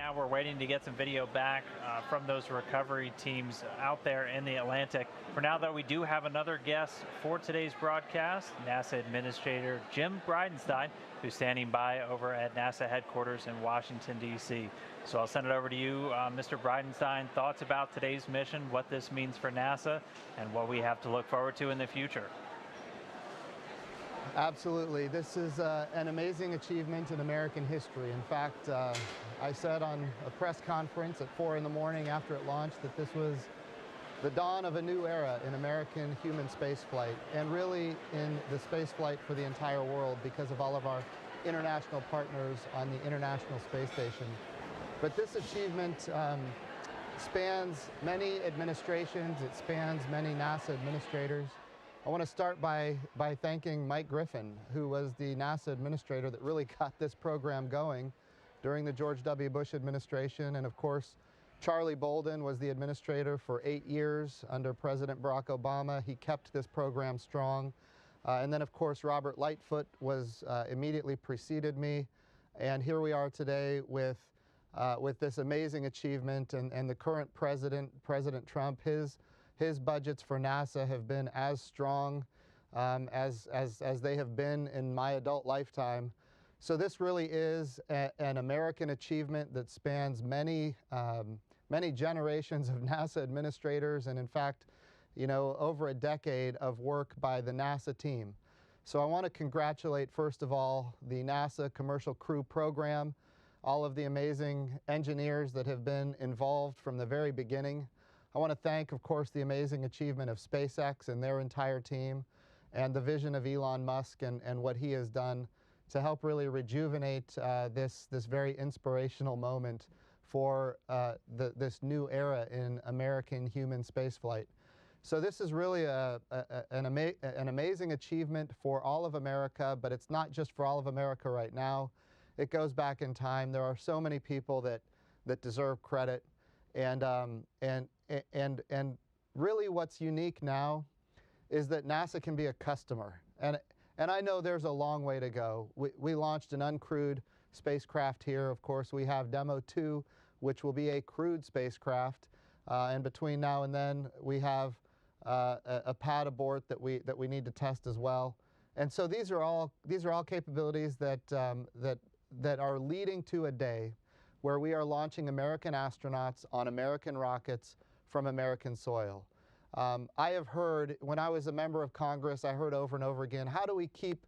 now we're waiting to get some video back from those recovery teams out there in the Atlantic. For now, though, we do have another guest for today's broadcast, NASA Administrator Jim Bridenstine, who's standing by over at NASA headquarters in Washington, D.C. So I'll send it over to you, Mr. Bridenstine. Thoughts about today's mission, what this means for NASA, and what we have to look forward to in the future. Absolutely. This is an amazing achievement in American history. In fact, I said on a press conference at 4 in the morning after it launched that this was the dawn of a new era in American human spaceflight, and really in the spaceflight for the entire world because of all of our international partners on the International Space Station. But this achievement spans many administrations. It spans many NASA administrators. I want to start by thanking Mike Griffin, who was the NASA administrator that really got this program going during the George W. Bush administration. And of course, Charlie Bolden was the administrator for 8 years under President Barack Obama. He kept this program strong. And then, of course, Robert Lightfoot was immediately preceded me. And here we are today with this amazing achievement. And the current president, President Trump, his budgets for NASA have been as strong as they have been in my adult lifetime. So this really is an American achievement that spans many generations of NASA administrators, and in fact, over a decade of work by the NASA team. So I want to congratulate, first of all, the NASA Commercial Crew Program, all of the amazing engineers that have been involved from the very beginning. I want to thank, of course, the amazing achievement of SpaceX and their entire team, and the vision of Elon Musk and what he has done to help really rejuvenate this very inspirational moment for this new era in American human spaceflight. So this is really an amazing achievement for all of America, but it's not just for all of America right now. It goes back in time. There are so many people that deserve credit, and really what's unique now is that NASA can be a customer. And I know there's a long way to go. We launched an uncrewed spacecraft here. Of course, we have Demo 2, which will be a crewed spacecraft. And between now and then, we have a pad abort that we need to test as well. And so these are all capabilities that are leading to a day where we are launching American astronauts on American rockets from American soil. I have heard, when I was a member of Congress, I heard over and over again, how do we keep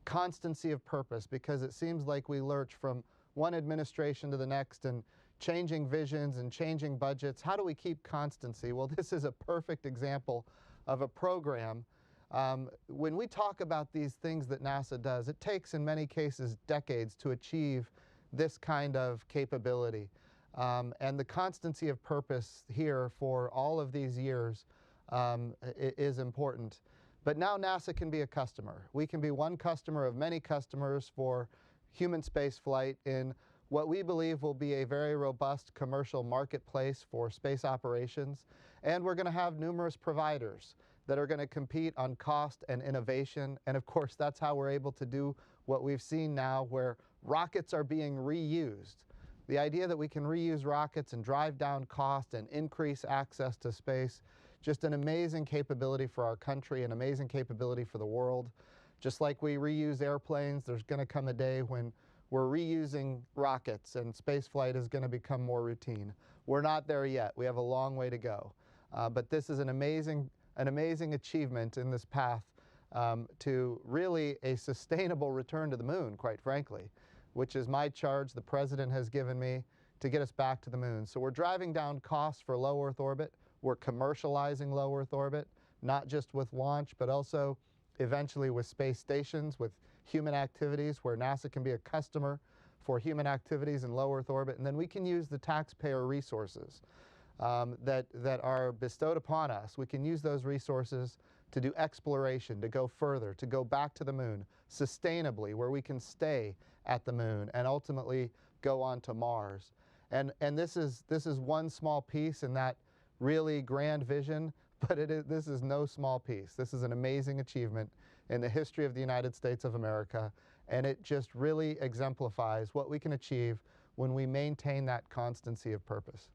constancy of purpose? Because it seems like we lurch from one administration to the next and changing visions and changing budgets. How do we keep constancy? Well, this is a perfect example of a program. When we talk about these things that NASA does, it takes in many cases decades to achieve this kind of capability. And the constancy of purpose here for all of these years is important. But now NASA can be a customer. We can be one customer of many customers for human spaceflight in what we believe will be a very robust commercial marketplace for space operations. And we're going to have numerous providers that are going to compete on cost and innovation. And of course, that's how we're able to do what we've seen now, where rockets are being reused. The idea that we can reuse rockets and drive down cost and increase access to space, just an amazing capability for our country, an amazing capability for the world. Just like we reuse airplanes, there's going to come a day when we're reusing rockets and spaceflight is going to become more routine. We're not there yet. We have a long way to go. But this is an amazing achievement in this path to really a sustainable return to the moon, quite frankly, which is my charge the President has given me to get us back to the moon. So we're driving down costs for low Earth orbit. We're commercializing low Earth orbit, not just with launch, but also eventually with space stations, with human activities, where NASA can be a customer for human activities in low Earth orbit. And then we can use the taxpayer resources that are bestowed upon us. We can use those resources to do exploration, to go further, to go back to the moon sustainably, where we can stay at the moon and ultimately go on to Mars. And this is one small piece in that really grand vision, but this is no small piece. This is an amazing achievement in the history of the United States of America, and it just really exemplifies what we can achieve when we maintain that constancy of purpose.